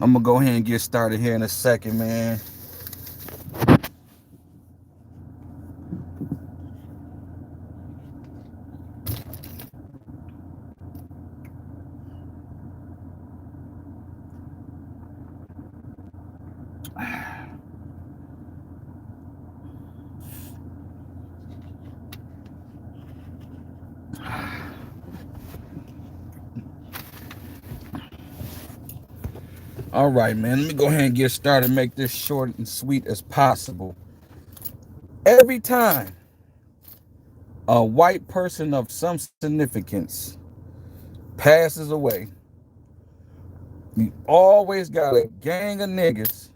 I'm gonna go ahead and get started here in a second, man. All right, man. Let me go ahead and get started. Make this short and sweet as possible. Every time a white person of some significance passes away, you always got a gang of niggas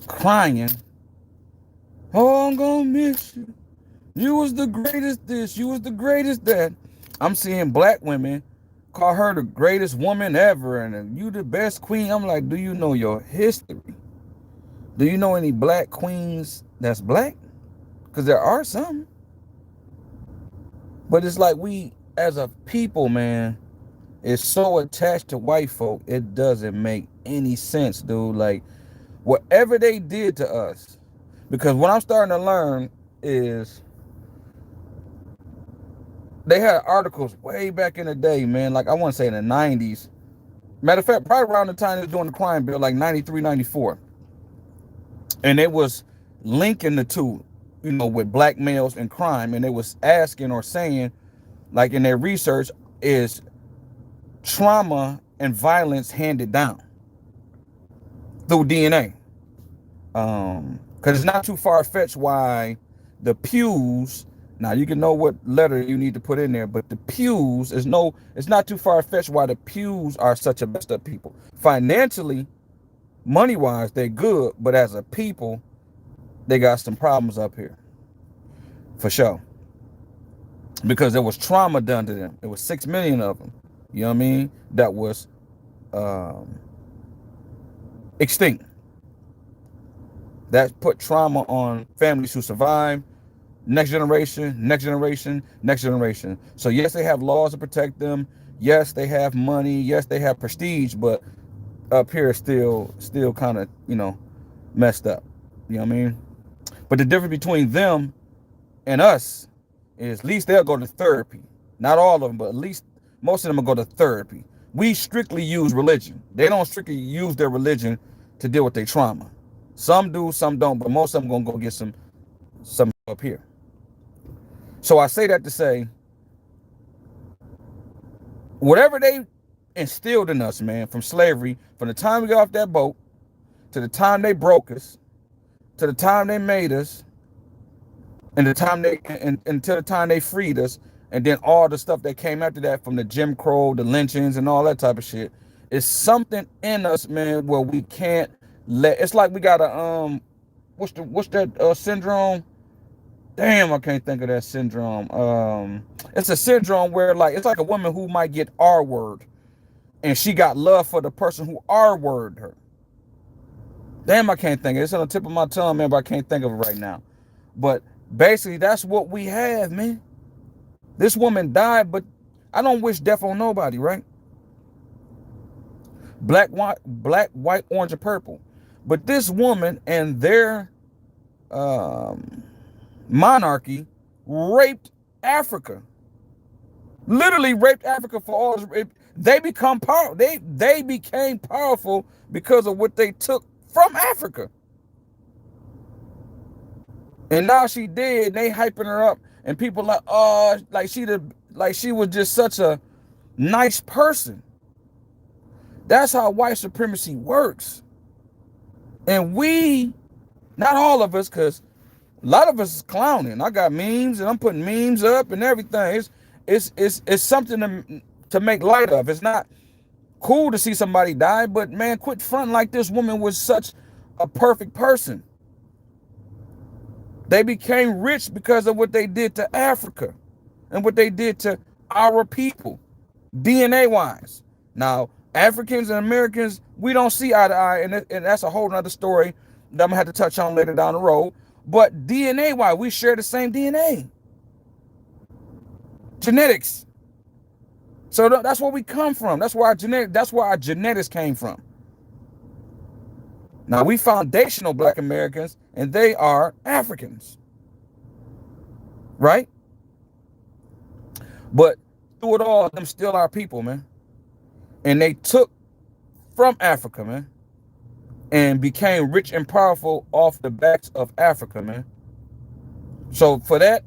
crying, "Oh, I'm gonna miss you. You was the greatest this, you was the greatest that." I'm seeing black women call her the greatest woman ever and you the best queen. I'm like, do you know your history? Do you know any black queens that's black? Because there are some. But it's like we as a people, man, is so attached to white folk, it doesn't make any sense, dude. Like, whatever they did to us. Because what I'm starting to learn is they had articles way back in the day, man. Like, I want to say in the 90s. Matter of fact, probably around the time they was doing the crime bill, like 93, 94. And it was linking the two, with black males and crime. And they was asking or saying, like in their research, is trauma and violence handed down through DNA? Because it's not too far-fetched why the Pews, now you can know what letter you need to put in there, but the Pews it's not too far-fetched why the Pews are such a messed up people. Financially, money-wise, they're good, but as a people, they got some problems up here. For sure. Because there was trauma done to them. There was 6 million of them. You know what I mean? That was extinct. That put trauma on families who survived. Next generation, next generation, next generation. So yes, they have laws to protect them. Yes, they have money. Yes, they have prestige, but up here still kind of, messed up. You know what I mean? But the difference between them and us is at least they'll go to therapy. Not all of them, but at least most of them will go to therapy. We strictly use religion. They don't strictly use their religion to deal with their trauma. Some do, some don't, but most of them gonna go get some up here. So I say that to say, whatever they instilled in us, man, from slavery, from the time we got off that boat to the time they broke us, to the time they made us, and until the time they freed us, and then all the stuff that came after that, from the Jim Crow, the lynchings, and all that type of shit, is something in us, man, where we can't let. It's like we got a what's that syndrome? Damn, I can't think of that syndrome. It's a syndrome where, like, it's like a woman who might get R word, and she got love for the person who R word her. Damn, I can't think of it. It's on the tip of my tongue, man, but I can't think of it right now. But basically, that's what we have, man. This woman died, but I don't wish death on nobody, right? Black, white, orange, or purple. But this woman and their monarchy raped Africa. Literally raped Africa for all this. They become power. They became powerful because of what they took from Africa. And now she dead. They hyping her up, and people like, oh, like she was just such a nice person. That's how white supremacy works. And we, not all of us, because a lot of us is clowning. I got memes, and I'm putting memes up and everything. It's something to make light of. It's not cool to see somebody die, but man, quit fronting like this woman was such a perfect person. They became rich because of what they did to Africa and what they did to our people, DNA wise. Now, Africans and Americans, we don't see eye to eye, and that's a whole nother story that I'm gonna have to touch on later down the road. But DNA wise, we share the same DNA. Genetics. So that's where we come from. That's where our genetics came from. Now, we foundational Black Americans, and they are Africans, right? But through it all, them still our people, man. And they took from Africa, man, and became rich and powerful off the backs of Africa, man. So for that,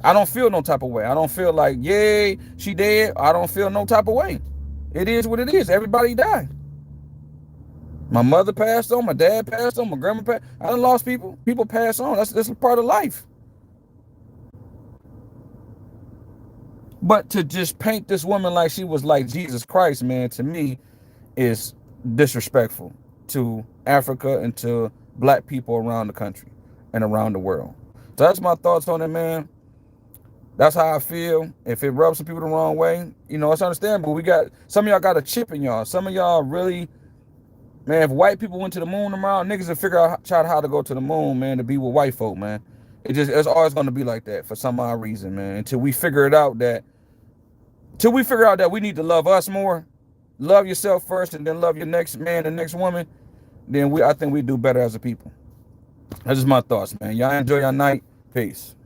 I don't feel no type of way. I don't feel like, yay, she dead. I don't feel no type of way. It is what it is. Everybody died. My mother passed on. My dad passed on. My grandma passed. I done lost people. People pass on. That's a part of life. But to just paint this woman like she was like Jesus Christ, man, to me is disrespectful to Africa and to Black people around the country and around the world. So that's my thoughts on it, man. That's how I feel. If it rubs some people the wrong way, you know, it's understandable. We got some of y'all got a chip in y'all. Some of y'all really, man, if white people went to the moon tomorrow, niggas would figure out how to go to the moon, man, to be with white folk, man. It's always going to be like that for some odd reason, man. Until we figure out that we need to love us more, love yourself first, and then love your next man and next woman, then I think we do better as a people. That's just my thoughts, man. Y'all enjoy your night. Peace.